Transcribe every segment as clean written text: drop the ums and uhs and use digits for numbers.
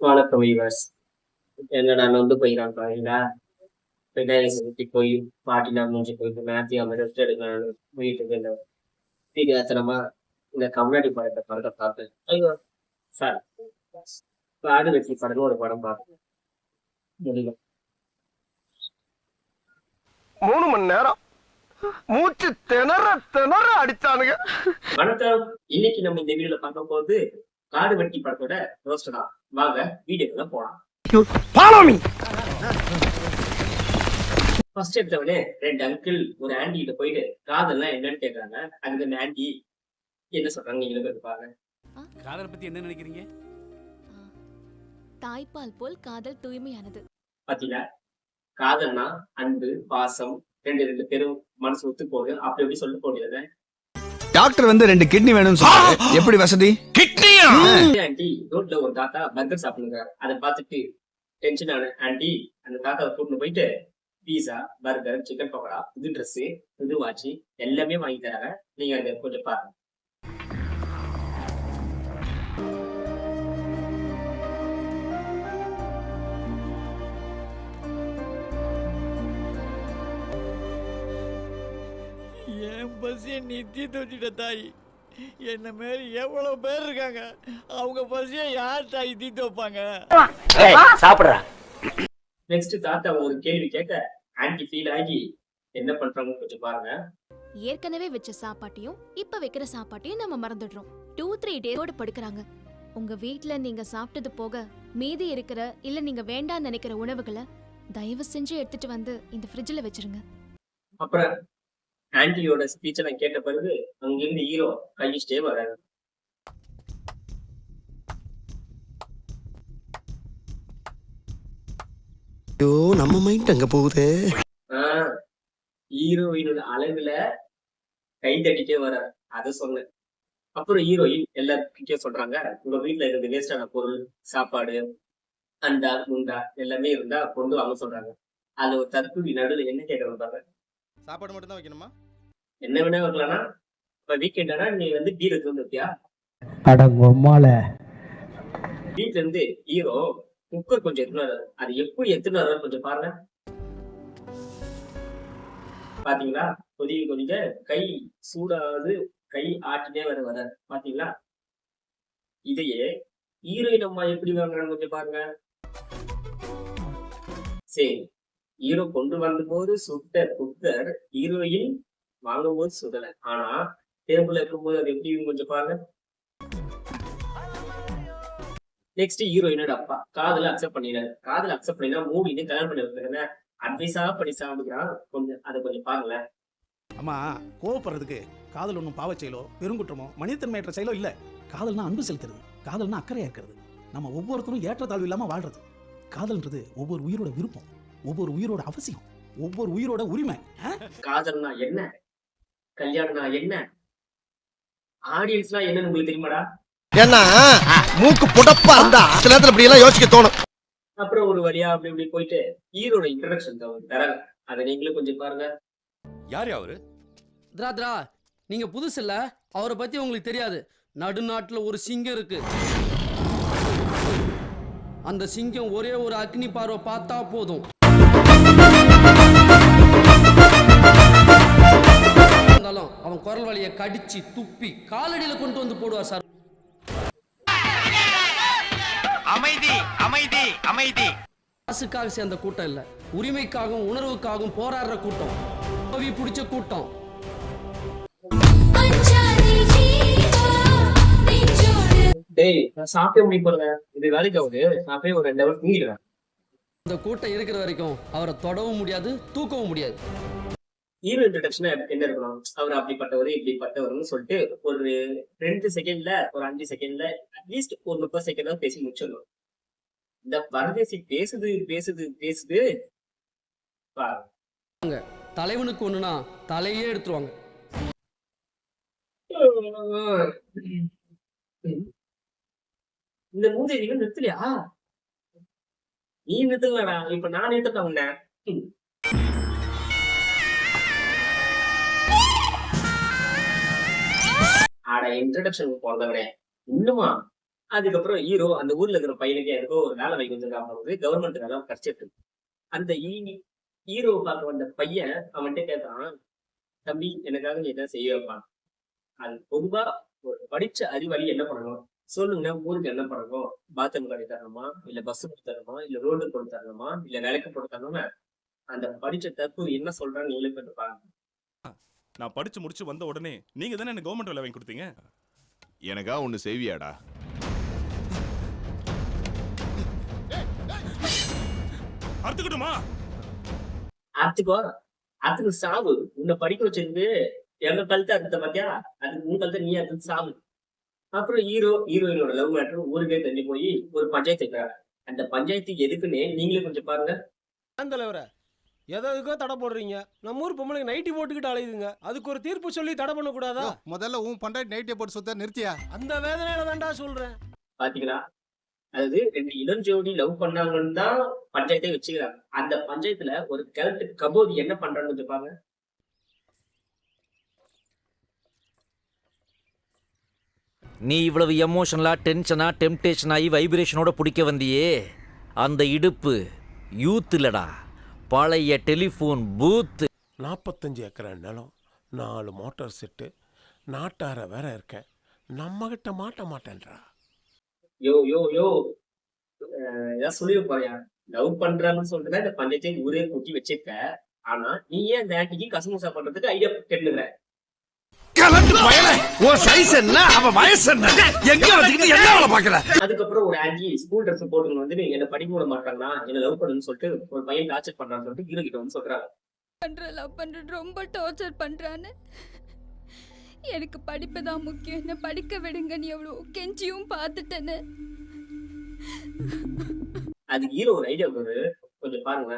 வணக்கம் வீவர்ஸ். என்னடா நொந்து போயிறான் பாருங்களா. வெங்காயம் சுத்தி போய் பாட்டிலாம் மூஞ்சி போயிட்டு மேத்தியா ரெஸ்ட் எடுக்கலாம்னு வீட்டுக்கு இந்த தீவிரத்தனமா இந்த கம்யூனிட்டி படத்தை பார்த்தேன். ஐயோ சார், ஆடு வெற்றி படம்னு ஒரு படம் பார்த்தேன். முடியல. 3 மணி நேரம் மூச்சு திணற திணற அடிச்சானுங்க. வணக்கம். இன்னைக்கு நம்ம இந்த வீடியோல பார்க்க போது காடு வெட்டி படத்தோட ரோஸ்ட் தான். வாங்க வீடியோக்குள்ள போலாம். ஃபர்ஸ்ட் எடுத்தவனே 2 அங்கிள் ஒரு ஆண்டி கிட்ட போயிட்டு காதல்லாம் என்னன்னு கேட்கறாங்க. அதுக்கு அந்த ஆண்டி என்ன சொல்றாங்க நீங்களும் போய் பாருங்க. காதலை பத்தி என்ன நினைக்கிறீங்க? தாய்ப்பால் போல் காதல் தூய்மையானது. பாத்தீங்களா, காதல்னா அன்பு பாசம் ரெண்டு பேரும் மனசு ஒத்து போகுது. அப்படி எப்படி சொல்ல போடுறது. டாக்டர் வந்து 2 கிட்னி வேணும்னு சொன்னாரு. எப்படி வசதி? கிட்னியா? ஆண்டி ரோட்ல ஒரு தாத்தா பர்கர் சாப்பிடுங்க. அதை பார்த்துட்டு டென்ஷன் ஆன ஆண்டி அந்த தாத்தாவை கூட்டிட்டு போயிட்டு பீஸா பர்கர் சிக்கன் பக்கோடா புது ட்ரெஸ் புது வாட்சி எல்லாமே வாங்கி தராங்க. நீங்க அதை கொஞ்சம் பாருங்க. என் பசியை நித்தி தோச்சிட்ட தாய். என்ன மாரி எவ்வளவு பேர் இருக்காங்க. அவங்க பசியை யார் தாய் தீத்து வைப்பாங்க? சாப்பிடுறா. நெக்ஸ்ட் தாத்தா ஒரு கேள்வி கேட்க ஆன்டி ஃபீல் ஆகி என்ன பண்றாங்கன்னு கொஞ்சம் பாருங்க. ஏற்கனவே வச்ச சாப்பாட்டையும் இப்ப வைக்கிற சாப்பாட்டையும் நம்ம மறந்துடுறோம். 2-3 டேஸோட படுக்கறாங்க. உங்க வீட்ல நீங்க சாப்பிட்டது போக மீதி இருக்கிற இல்ல நீங்க வேண்டாம்னு நினைக்கிற உணவுகளை தயவு செஞ்சு எடுத்துட்டு வந்து இந்த ஃப்ரிட்ஜ்ல வச்சிருங்க. அப்புறம் ஆன்டியோட ஸ்பீச்சை நான் கேட்ட பிறகு அங்கிருந்து ஹீரோ கையிட்டே வராரு. ஐயோ, நம்ம மைண்ட் அங்க போகுது. ஹீரோயினோட அழகுல கை தட்டிட்டே வராரு. அதை சொன்னேன். அப்புறம் ஹீரோயின் எல்லாருக்கிட்டே சொல்றாங்க, உங்க வீட்டுல இருந்து வேஸ்டான பொருள் சாப்பாடு அண்டா குண்டா எல்லாமே இருந்தா கொண்டு வாங்க சொல்றாங்க. அது ஒரு தற்கொலை நடுவில் என்ன கேட்கறது பாருங்க. சாப்பாடு மட்டும் தான் வைக்கணுமா? என்ன வேணா வரலாம்னா இப்ப வீக்கெண்டானா நீ வந்து பீர் எடுத்து வந்துருப்பியா? வீட்டுல இருந்து ஹீரோ குக்கர் கொஞ்சம் எடுத்துன்னு வர்றாரு. அது எப்படி எடுத்துன்னு வர்றாரு கொஞ்சம் பாருங்க. பாத்தீங்களா, கொதிக்க கை சூடாது கை ஆட்டினே வர்றாரு. பாத்தீங்களா, இதையே ஹீரோயின் அம்மா எப்படி வாங்குறாங்க கொஞ்சம் பாருங்க. சரி, ஹீரோ கொண்டு வந்த போது சுட்ட குக்கர் ஹீரோயின் வாங்கும் போது சுடல. ஆனா டேபிள்ல இருக்கும்போது அது எப்படி கொஞ்சம் பாருங்க. நெக்ஸ்ட் ஹீரோயினோட அப்பா காதல அக்செப்ட் பண்ணிடுறாரு. காதல அக்செப்ட் பண்ணினா மூவின்னு கல்யாணம் பண்ணி வைக்கிறாங்க. அட்வைஸா பண்ணி சாப்பிடுறான். கொஞ்சம் அதை கொஞ்சம் பாருங்களேன். அம்மா, கோவப்படுறதுக்கு காதல் ஒன்றும் பாவச் செயலோ பெருங்குற்றமோ மனிதத்தன்மையற்ற செயலோ இல்ல. காதல்னா அன்பு செலுத்துறது, காதல்னா அக்கறையா இருக்கிறது, நம்ம ஒவ்வொருத்தரும் ஏற்றத்தாழ்வு இல்லாம வாழ்றது. காதல்ன்றது ஒவ்வொரு உயிரோட விருப்பம், ஒவ்வொரு உயிரோட அவசியம், ஒவ்வொரு உயிரோட உரிமை. காதல்னா என்ன, கல்யாணம்னா என்ன, ஆடியன்ஸ்னா என்னன்னு உங்களுக்கு தெரியுமாடா? ஏன்னா மூக்கு புடப்பா இருந்தா சில நேரத்துல இப்படி எல்லாம் யோசிக்க தோணும். அப்புறம் ஒரு வழியா அப்படி இப்படி போயிட்டு ஹீரோட இன்ட்ரடக்ஷன் தராங்க. அதை நீங்களும் கொஞ்சம் பாருங்க. யார் அவரு? திரா நீங்க புதுசு இல்ல, அவரை பத்தி உங்களுக்கு தெரியாது. நடுநாட்டுல ஒரு சிங்கம் இருக்கு. அந்த சிங்கம் ஒரே ஒரு அக்னி பார்வை பார்த்தா போதும், அவன் குரல் வழியை கடிச்சு துப்பி காலடியில கொண்டு வந்து போடுவார் சார். அமைதி அமைதி அமைதி. காசுக்காக சேர்ந்த கூட்டம் இல்ல, உரிமைக்காகவும் உணர்வுக்காகவும் போராடுற கூட்டம், பிடிச்ச கூட்டம். டேய், நான் சாப்பிட்டே முடிய போறேன். இது வேலைக்கு ஆகுது. நான் போய் ஒரு 2 hours தூங்கிடுவேன். இந்த கூட்டம் இருக்கிற வரைக்கும் அவரை தொடவும் முடியாது, தூக்கவும் முடியாது. ஹீரோ இன்ட்ரடக்ஷன் என்ன இருக்கணும், அவர் அப்படிப்பட்டவர் இப்படிப்பட்டவர்னு சொல்லிட்டு ஒரு 2 செகண்ட்ல ஒரு 5 செகண்ட்ல அட்லீஸ்ட் ஒரு 30 செகண்ட் பேசி முடிச்சிடணும். இந்த பரதேசி பேசுது பேசுது பேசுது பாருங்க. தலைவனுக்கு ஒண்ணுனா தலையே எடுத்துருவாங்க. இந்த மூஞ்சி நீங்க நிறுத்தலையா? நீ நிறுத்தலடா, இப்ப நான் நிறுத்தட்டேன் உன்ன. ஆட இன்ட்ரடக்ஷன் போறதவனே இன்னுமா அதுக்கப்புறம் ஹீரோ அந்த ஊர்ல இருக்கிற பையனுக்கு எனக்கோ ஒரு வேலை வாங்கி வந்திருக்காங்க, கவர்மெண்ட் வேலை கிடைச்சிட்டு. அந்த ஹீரோ பார்க்க வந்த பையன் அவன்கிட்ட கேட்கறான், தம்பி எனக்காக நீ என்ன செய்ய வைப்பான்? அது பொதுவா ஒரு படிச்ச அறிவாளி என்ன பண்ணணும் சொல்லுங்க, ஊருக்கு என்ன பண்ணணும்? பாத்ரூம் கடை தரணுமா, இல்ல பஸ் போட்டு தரணுமா, இல்ல ரோடு போட்டு தரணுமா, இல்ல விளக்கு போட்டு தரணுமா? அந்த படிச்ச தப்பு என்ன சொல்றான்னு நீங்களே கேட்டுப்பாங்க. நான் படிச்சு முடிச்சு வந்த உடனே நீங்க தானே எனக்கு கவர்மெண்ட் வேலை வாங்கி கொடுத்தீங்க. எனக்கா ஒண்ணு செய்வியாடா? அறுத்துக்கிட்டுமா? அதுக்கு சாவு. உன்னை படிக்க வச்சிருந்து எங்க கழுத்தை அறுத்த பாத்தியா, அதுக்கு உன் கழுத்தை நீ அறுத்து சாவு. அப்புறம் ஹீரோயினோட லவ் மேட்டர் ஊருக்கே தெரிஞ்சு போய் ஒரு பஞ்சாயத்து இருக்கிறாங்க. அந்த பஞ்சாயத்து எதுக்குன்னு நீங்களே கொஞ்சம் பாருங்க. தலைவரை எதுக்கோ தடை போடுறீங்க? நம்ம ஊர் பொம்பளைங்க நைட்டி போட்டுக்கிட்டு அலையுதுங்க, அதுக்கு ஒரு தீர்ப்பு சொல்லி தடை பண்ண கூடாதா? முதல்ல உன் பண்டாட்டி நைட்டியை போட்டு சுத்த நிறுத்தியா? அந்த வேதனையில தான்டா சொல்றேன். பாத்தீங்களா, அதாவது 2 இளஞ்சோடி லவ் பண்ணாங்கன்னு தான் பஞ்சாயத்தை வச்சுக்கிறாங்க. அந்த பஞ்சாயத்துல ஒரு கிழட்டு கபோதி என்ன பண்றான்னு கொஞ்சம் பாருங்க. நீ இவ்வளவு எமோஷனலா டென்ஷனா டெம்டேஷன் ஆகி வைப்ரேஷனோட பிடிக்க வந்தியே, அந்த இடுப்பு யூத் இல்லடா, பழைய டெலிஃபோன் பூத். 45 ஏக்கரா நிலம், 4 மோட்டார் செட்டு, நாட்டார வேற இருக்க, நம்ம கிட்ட மாட்ட மாட்டேன்றா. யோ ஏதாவது சொல்லிட போறியா? லவ் பண்றாங்கன்னு சொல்லிட்டு இந்த பஞ்சாயத்தை ஊரே கூட்டி வச்சிருக்க. ஆனா நீ ஏன் அந்த ஆண்டிக்கு கசமுசா பண்றதுக்கு ஐடியா கேட்டுக்கிற? கலந்து பயல உன் சைஸ் என்ன, அவன் வயசு என்ன, எங்க வச்சுக்கிட்டு என்ன வேலை பாக்குற? அதுக்கப்புறம் ஒரு ஆண்டி ஸ்கூல் ட்ரெஸ் போட்டுன்னு வந்து என்ன படிக்க விட மாட்டாங்களா, என்ன லவ் பண்ணுன்னு சொல்லிட்டு ஒரு பையன் டார்ச்சர் பண்றான்னு சொல்லிட்டு ஹீரோ கிட்ட வந்து சொல்றாங்க. லவ் பண்றது ரொம்ப டார்ச்சர் பண்றான்னு. எனக்கு படிப்பு தான் முக்கியம், என்ன படிக்க விடுங்க, நீ எவ்வளவு கெஞ்சியும் பார்த்துட்டேன்னு. அது ஹீரோ ஒரு ஐடியா கொடுது, கொஞ்சம் பாருங்க.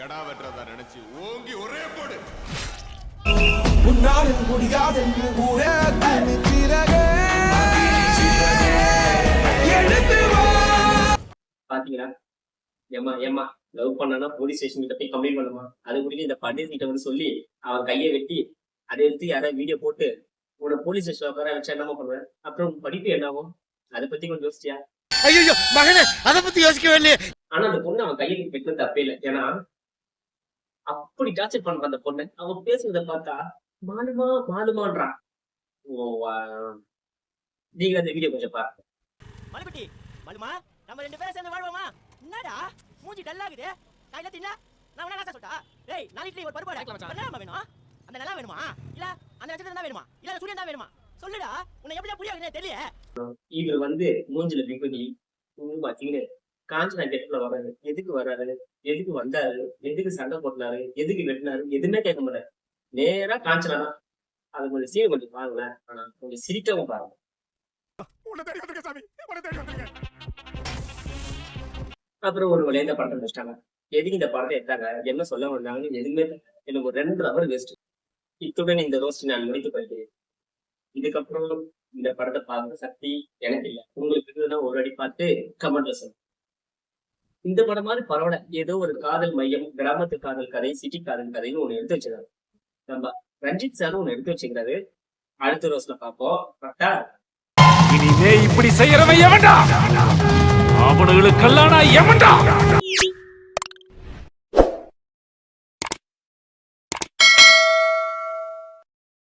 கெடா வெட்டுறதா நினைச்சு ஓங்கி ஒரே போடு. பாத்தீங்களா, ஏமா லவ் பண்ணா போலீஸ் ஸ்டேஷன் கிட்ட போய் கம்ப்ளைண்ட் பண்ணுமா, அது முடிஞ்சு இந்த பண்டித் கிட்ட வந்து சொல்லி அவன் கையை வெட்டி அதை எடுத்து யாராவது வீடியோ போட்டு உன போலீஸ் ஸ்டேஷன் உட்கார வச்சா என்னமா பண்ணுவேன்? அப்புறம் படிப்பு என்ன ஆகும்? அதை பத்தி கொஞ்சம் யோசிச்சியா? ஐயோ மகனே, அத பத்தி யோசிக்கவே இல்லையே. ஆனா அந்த பொண்ணு அவன் கையை வெட்டினது தப்பே இல்லை. ஏன்னா அப்படி டார்ச்சர் பண்றான் அந்த பொண்ணு. அவன் பேசுறத பார்த்தா மாலுமான்றான். நீங்க அந்த வீடியோ கொஞ்சம் பாருங்க. மலுபட்டி மலுமா, நம்ம 2 பேரும் சேர்ந்து வாழ்வோமா? என்னடா மூஞ்சி டல்லாகுது? கையில தின்னா நான் என்ன சொல்றா? டேய், நாளைக்கு ஒரு பருப்பு என்னமா வேணும்? அந்த நிலம் வேணுமா, இல்ல அந்த நட்சத்திரம் தான் வேணுமா, இல்ல சூரியன் தான் வேணுமா? சொல்லுடா, உன்னை எப்படி புரியாதுன்னு தெரியல. இவர் வந்து மூஞ்சில விபதி பாத்தீங்கன்னு காஞ்சனா கெட்டுல வராரு. எதுக்கு வராரு, எதுக்கு வந்தாரு, எதுக்கு சண்டை போட்டாரு, எதுக்கு வெட்டினாரு, எதுவுமே கேட்க மாட்டாரு. நேரா காஞ்சனா தான். அது கொஞ்சம் சீன் கொஞ்சம் பாருங்களேன். ஆனா கொஞ்சம் சிரிக்கவும் பாருங்க. அப்புறம் ஒரு வழியா இந்த படத்தை முடிச்சிட்டாங்க. எதுக்கு இந்த படத்தை எடுத்தாங்க, என்ன சொல்ல வந்தாங்கன்னு எதுவுமே எனக்கு ஒரு 2 ஹவர் வேஸ்ட். இத்துடன் இந்த ரோஸ்ட் நான் முடித்து கொள்கிறேன். இதுக்கப்புறம் இந்த படத்தை பார்க்க சக்தி எனக்கு இல்லை. உங்களுக்கு இருக்குதுன்னா ஒரு அடி பார்த்து கமெண்ட்ல சொல்லுங்க. இந்த படம் மாதிரி பரவாயில்ல, ஏதோ ஒரு காதல் மையம், கிராமத்து காதல் கதை, சிட்டி காதல் கதைன்னு ஒண்ணு எடுத்து வச்சிருக்காரு. நம்ம ரஞ்சித் சாரும் ஒண்ணு எடுத்து வச்சுக்கிறாரு. அடுத்த ரோஸ்ல பார்ப்போம். கரெக்டா? இனிமே இப்படி செய்யறவன் எவன்டா? அவனுங்களுக்கெல்லாம் நான் எவன்டா?